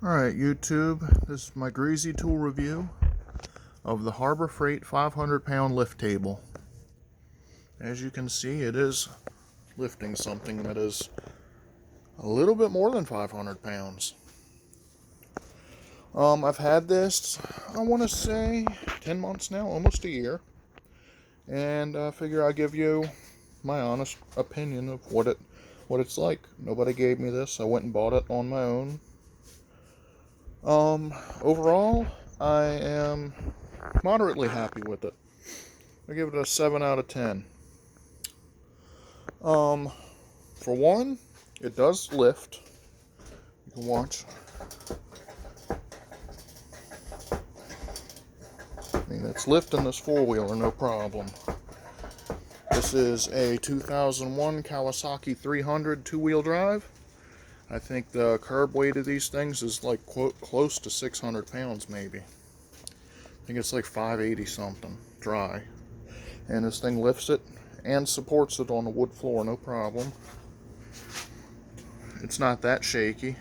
Alright, YouTube, this is my Greasy Tool review of the Harbor Freight 500-pound lift table. As you can see, it is lifting something that is a little bit more than 500 pounds. I've had this, I want to say, 10 months now, almost a year. And I figure I'll give you my honest opinion of what it's like. Nobody gave me this, I went and bought it on my own. Overall, I am moderately happy with it. I give it a 7 out of 10. For one, it does lift. You can watch. I mean, it's lifting this four-wheeler, no problem. This is a 2001 Kawasaki 300 two-wheel drive. I think the curb weight of these things is like close to 600 pounds maybe. I think it's like 580 something dry. And this thing lifts it and supports it on the wood floor, no problem. It's not that shaky.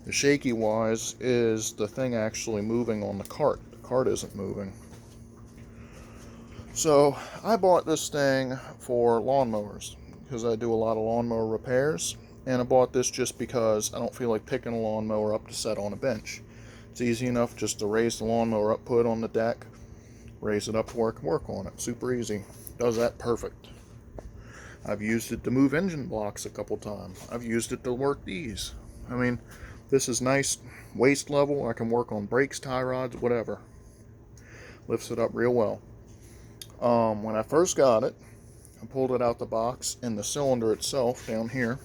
The shaky wise is the thing actually moving on the cart. The cart isn't moving. So I bought this thing for lawnmowers because I do a lot of lawnmower repairs. And I bought this just because I don't feel like picking a lawnmower up to set on a bench. It's easy enough just to raise the lawnmower up, put it on the deck, raise it up to where I can work on it. Super easy. Does that perfect. I've used it to move engine blocks a couple times. I've used it to work these. I mean, this is nice waist level. I can work on brakes, tie rods, whatever. Lifts it up real well. When I first got it, I pulled it out the box, and the cylinder itself down here,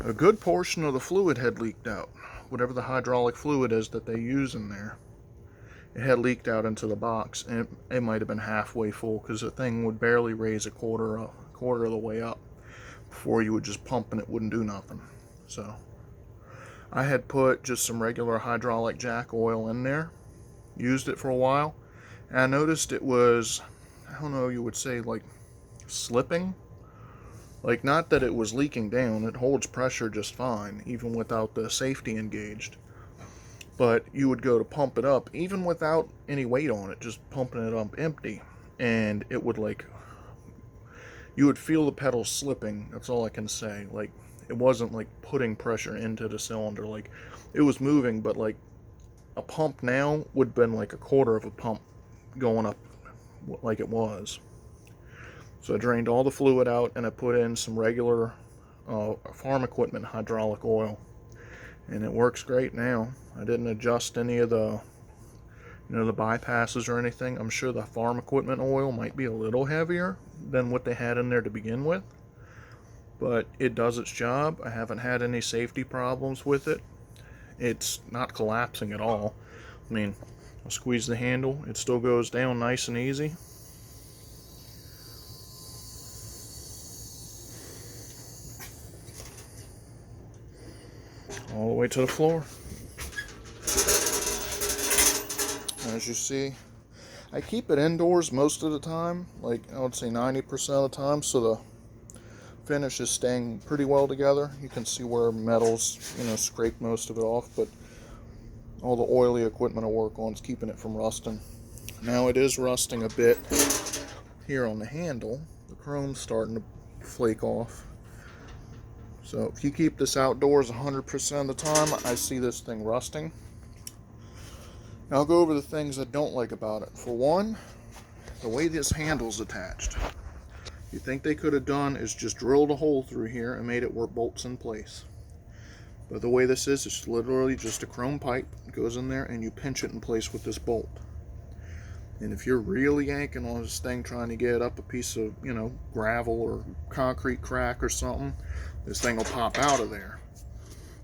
a good portion of the fluid had leaked out. Whatever the hydraulic fluid is that they use in there, it had leaked out into the box, and it might have been halfway full because the thing would barely raise a quarter of the way up before you would just pump and it wouldn't do nothing. So I had put just some regular hydraulic jack oil in there, used it for a while, and I noticed it was, I don't know, you would say like slipping. Like, not that it was leaking down, it holds pressure just fine, even without the safety engaged. But you would go to pump it up, even without any weight on it, just pumping it up empty. And it would you would feel the pedal slipping, that's all I can say. Like, it wasn't like putting pressure into the cylinder, like, it was moving, but like, a pump now would have been like a quarter of a pump going up like it was. So I drained all the fluid out and I put in some regular farm equipment hydraulic oil. And it works great now. I didn't adjust any of the bypasses or anything. I'm sure the farm equipment oil might be a little heavier than what they had in there to begin with. But it does its job. I haven't had any safety problems with it. It's not collapsing at all. I mean, I'll squeeze the handle. It still goes down nice and easy. All the way to the floor. As you see, I keep it indoors most of the time, like I would say 90% of the time, so the finish is staying pretty well together. You can see where metals, scrape most of it off, but all the oily equipment I work on is keeping it from rusting. Now it is rusting a bit here on the handle. The chrome's starting to flake off. So if you keep this outdoors 100% of the time, I see this thing rusting. Now I'll go over the things I don't like about it. For one, the way this handle's attached. You think they could have done is just drilled a hole through here and made it where it bolts in place. But the way this is, it's literally just a chrome pipe. It goes in there and you pinch it in place with this bolt. And if you're really yanking on this thing trying to get up a piece of, gravel or concrete crack or something, this thing will pop out of there.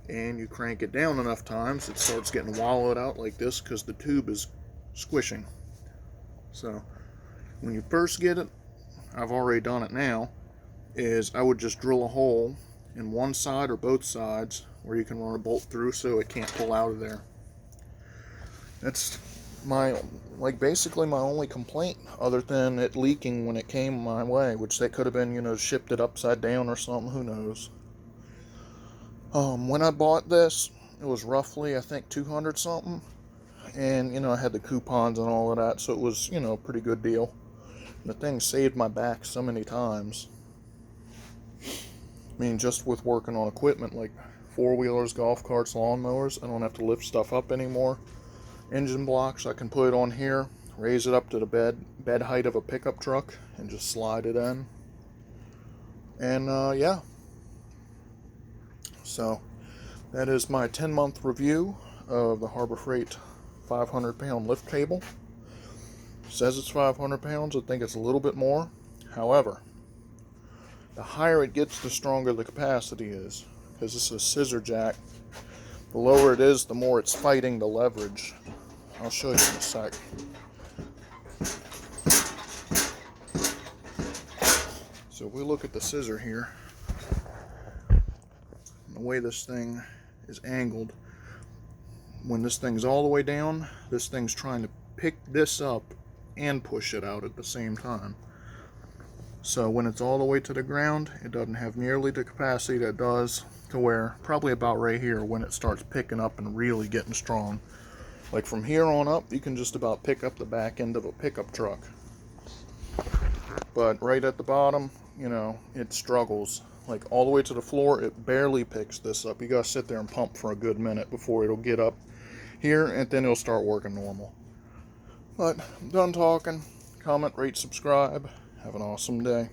And you crank it down enough times, it starts getting wallowed out like this because the tube is squishing. So when you first get it, I've already done it now, is I would just drill a hole in one side or both sides where you can run a bolt through so it can't pull out of there. That's basically my only complaint, other than it leaking when it came my way, which they could have been, shipped it upside down or something, who knows. When I bought this, it was roughly, I think, 200 something. And, I had the coupons and all of that, so it was, a pretty good deal. The thing saved my back so many times. I mean, just with working on equipment like four-wheelers, golf carts, lawnmowers, I don't have to lift stuff up anymore. Engine blocks, I can put it on here, raise it up to the bed height of a pickup truck, and just slide it in. And, yeah. So, that is my 10-month review of the Harbor Freight 500-pound lift table. It says it's 500 pounds. I think it's a little bit more. However, the higher it gets, the stronger the capacity is. Because this is a scissor jack. The lower it is, the more it's fighting the leverage. I'll show you in a sec. So if we look at the scissor here, the way this thing is angled, when this thing's all the way down, this thing's trying to pick this up and push it out at the same time. So when it's all the way to the ground, it doesn't have nearly the capacity that it does to where, probably about right here, when it starts picking up and really getting strong. Like from here on up, you can just about pick up the back end of a pickup truck. But right at the bottom, it struggles. Like all the way to the floor, it barely picks this up. You gotta sit there and pump for a good minute before it'll get up here, and then it'll start working normal. But I'm done talking. Comment, rate, subscribe. Have an awesome day.